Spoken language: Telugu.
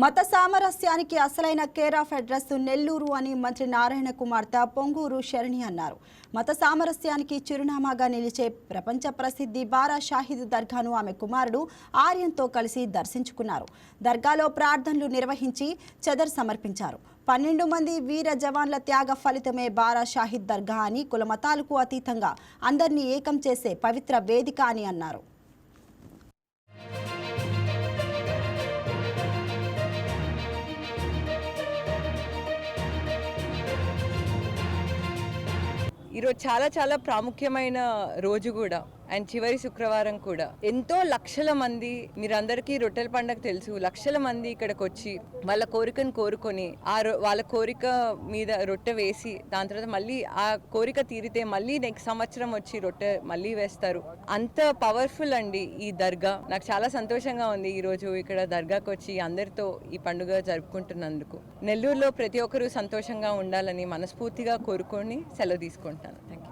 మత సామరస్యానికి అసలైన కేర్ ఆఫ్ అడ్రస్ నెల్లూరు అని మంత్రి నారాయణ కుమార్తె పొంగూరు శరణి అన్నారు. మత సామరస్యానికి చిరునామాగా నిలిచే ప్రపంచ ప్రసిద్ధి బారా షాహిద్ దర్గాను ఆమె కుమారుడు ఆర్యంతో కలిసి దర్శించుకున్నారు. దర్గాలో ప్రార్థనలు నిర్వహించి చదర్ సమర్పించారు. 12 మంది వీర జవాన్ల త్యాగ ఫలితమే బారా షాహిద్ దర్గా అని, కులమతాలకు అతీతంగా అందరినీ ఏకం చేసే పవిత్ర వేదిక అని అన్నారు. ఈరోజు చాలా ప్రాముఖ్యమైన రోజు కూడా, అండ్ చివరి శుక్రవారం కూడా. ఎంతో లక్షల మంది, మీరందరికీ రొట్టెల పండుగ తెలుసు, లక్షల మంది ఇక్కడికి వచ్చి వాళ్ళ కోరికను కోరుకొని వాళ్ళ కోరిక మీద రొట్టె వేసి దాని తర్వాత మళ్ళీ ఆ కోరిక తీరితే మళ్ళీ నెక్స్ట్ సంవత్సరం వచ్చి రొట్టె మళ్ళీ వేస్తారు. అంత పవర్ఫుల్ అండి ఈ దర్గా. నాకు చాలా సంతోషంగా ఉంది ఈరోజు ఇక్కడ దర్గాకు వచ్చి అందరితో ఈ పండుగ జరుపుకుంటున్నందుకు. నెల్లూరులో ప్రతి ఒక్కరూ సంతోషంగా ఉండాలని మనస్ఫూర్తిగా కోరుకొని సెలవు తీసుకుంటాను. Thank you.